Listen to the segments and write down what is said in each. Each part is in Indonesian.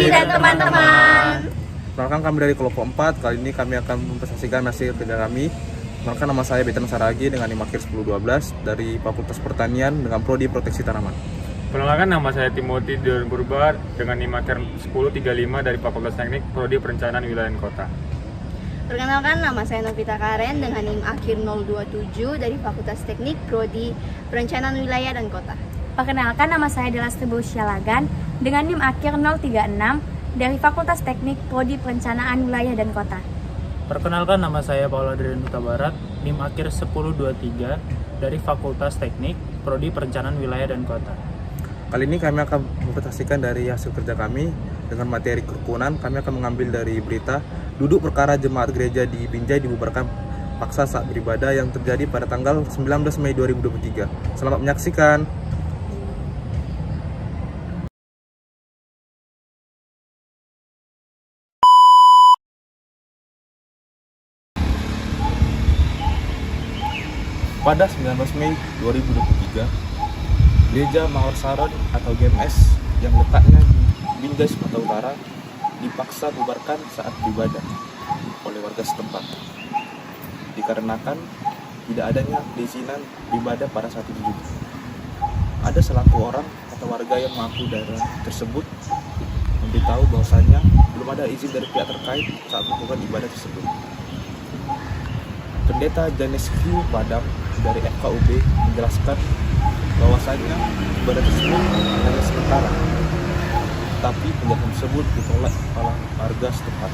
Dini dan teman-teman. Perkenalkan kami dari kelompok 4. Kali ini kami akan mempresentasikan hasil kerja kami. Perkenalkan nama saya Betan Saragi dengan NIM akhir 1012 dari Fakultas Pertanian dengan Prodi Proteksi Tanaman. Perkenalkan nama saya Timothy Dion Purba dengan NIM akhir 1035 dari Fakultas Teknik Prodi Perencanaan Wilayah dan Kota. Perkenalkan nama saya Novita Karen dengan NIM akhir 027 dari Fakultas Teknik Prodi Perencanaan Wilayah dan Kota. Perkenalkan nama saya Delastri Syalagan dengan NIM akhir 036 dari Fakultas Teknik Prodi Perencanaan Wilayah dan Kota. Perkenalkan nama saya Paula Adrian Huta Barat, NIM akhir 1023 dari Fakultas Teknik Prodi Perencanaan Wilayah dan Kota. Kali ini kami akan mempresentasikan dari hasil kerja kami dengan materi kerukunan. Kami akan mengambil dari berita duduk perkara jemaat gereja di Binjai dibubarkan paksa saat beribadah yang terjadi pada tanggal 19 Mei 2023. Selamat menyaksikan. Pada 19 Mei 2023, Gereja Mawar Saron atau GMS yang letaknya di Binjai, Sumatera Utara dipaksa bubarkan saat beribadah oleh warga setempat dikarenakan tidak adanya perizinan beribadah pada saat itu juga. Ada selaku orang atau warga yang mengaku daerah tersebut memberitahu bahwasannya belum ada izin dari pihak terkait saat melakukan ibadah tersebut. Pendeta Janes Q. Padam dari FKUB menjelaskan bahwasanya ibadah tersebut hanya sementara, tapi penjelasan tersebut ditolak oleh warga setempat.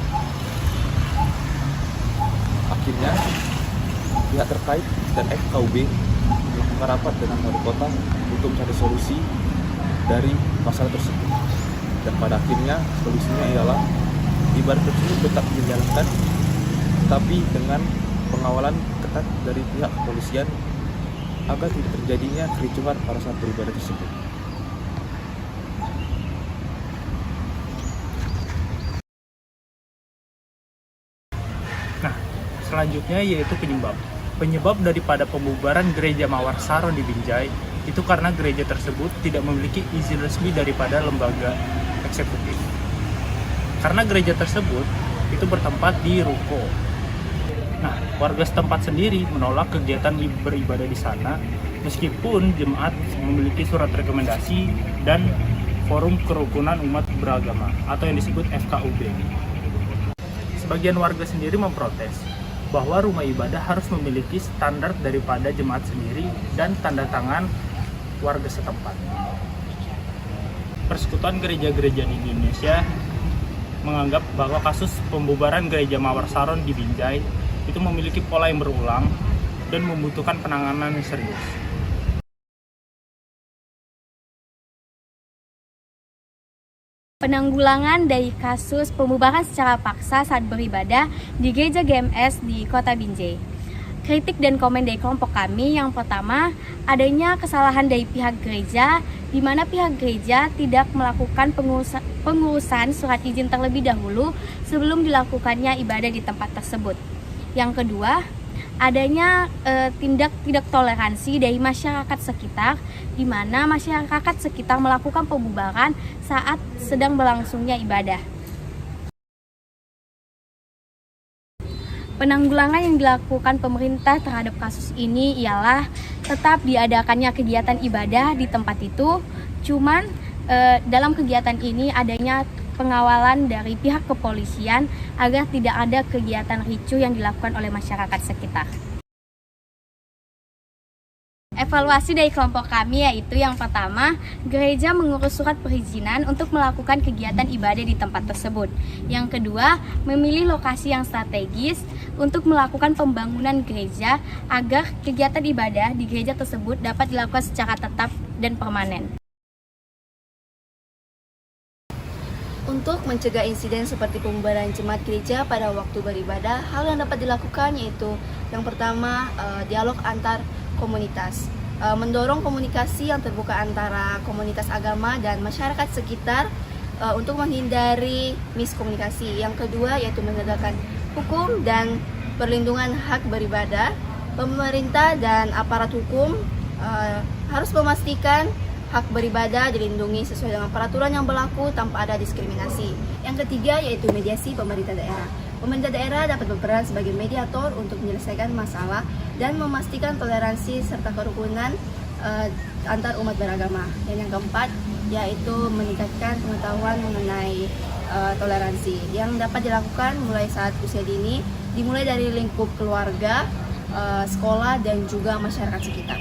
Akhirnya pihak terkait dan FKUB melakukan rapat dengan wali kota untuk mencari solusi dari masalah tersebut. Dan pada akhirnya solusinya ialah ibadah tersebut tetap dijalankan, tapi dengan pengawalan ketat dari pihak kepolisian agar tidak terjadinya kericuhan pada saat beribadah tersebut. Nah, selanjutnya yaitu penyebab. Penyebab daripada pembubaran Gereja Mawar Saron di Binjai itu karena gereja tersebut tidak memiliki izin resmi daripada lembaga eksekutif. Karena gereja tersebut itu bertempat di ruko. Nah, warga setempat sendiri menolak kegiatan beribadah di sana meskipun jemaat memiliki surat rekomendasi dan Forum Kerukunan Umat Beragama atau yang disebut FKUB. Sebagian warga sendiri memprotes bahwa rumah ibadah harus memiliki standar daripada jemaat sendiri dan tanda tangan warga setempat. Persekutuan Gereja-Gereja di Indonesia menganggap bahwa kasus pembubaran Gereja Mawar Saron di Binjai itu memiliki pola yang berulang dan membutuhkan penanganan yang serius. Penanggulangan dari kasus pembubaran secara paksa saat beribadah di Gereja GMS di Kota Binjai. Kritik dan komen dari kelompok kami yang pertama, adanya kesalahan dari pihak gereja di mana pihak gereja tidak melakukan pengurusan surat izin terlebih dahulu sebelum dilakukannya ibadah di tempat tersebut. Yang kedua, adanya tindak tidak toleransi dari masyarakat sekitar di mana masyarakat sekitar melakukan pembubaran saat sedang berlangsungnya ibadah. Penanggulangan yang dilakukan pemerintah terhadap kasus ini ialah tetap diadakannya kegiatan ibadah di tempat itu, cuman dalam kegiatan ini adanya pengawalan dari pihak kepolisian agar tidak ada kegiatan ricuh yang dilakukan oleh masyarakat sekitar. Evaluasi dari kelompok kami yaitu yang pertama, gereja mengurus surat perizinan untuk melakukan kegiatan ibadah di tempat tersebut. Yang kedua, memilih lokasi yang strategis untuk melakukan pembangunan gereja agar kegiatan ibadah di gereja tersebut dapat dilakukan secara tetap dan permanen. Untuk mencegah insiden seperti pembubaran jemaat gereja pada waktu beribadah, hal yang dapat dilakukan yaitu yang pertama, dialog antar komunitas. Mendorong komunikasi yang terbuka antara komunitas agama dan masyarakat sekitar untuk menghindari miskomunikasi. Yang kedua yaitu menegakkan hukum dan perlindungan hak beribadah. Pemerintah dan aparat hukum harus memastikan Hak beribadah dilindungi sesuai dengan peraturan yang berlaku tanpa ada diskriminasi. Yang ketiga yaitu mediasi pemerintah daerah. Pemerintah daerah dapat berperan sebagai mediator untuk menyelesaikan masalah dan memastikan toleransi serta kerukunan antar umat beragama. Dan yang keempat yaitu meningkatkan pengetahuan mengenai toleransi yang dapat dilakukan mulai saat usia dini, dimulai dari lingkup keluarga, sekolah, dan juga masyarakat sekitar.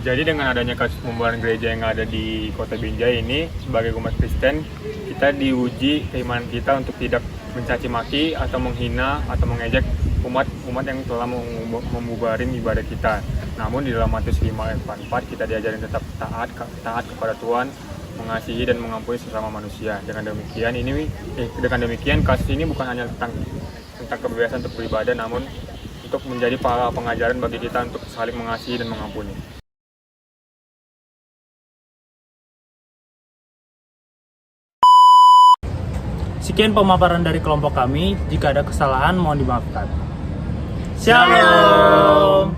Jadi dengan adanya kasus pembubaran gereja yang ada di Kota Binjai ini, sebagai umat Kristen, kita diuji keimanan kita untuk tidak mencaci maki atau menghina atau mengejek umat yang telah membubarin ibadah kita. Namun di dalam Matius 5 ayat 4 kita diajarin tetap taat kepada Tuhan, mengasihi dan mengampuni sesama manusia. Dengan demikian kasus ini bukan hanya tentang kebebasan untuk beribadah, namun untuk menjadi pengajaran bagi kita untuk saling mengasihi dan mengampuni. Sekian pemaparan dari kelompok kami. Jika ada kesalahan mohon dimaafkan. Shalom.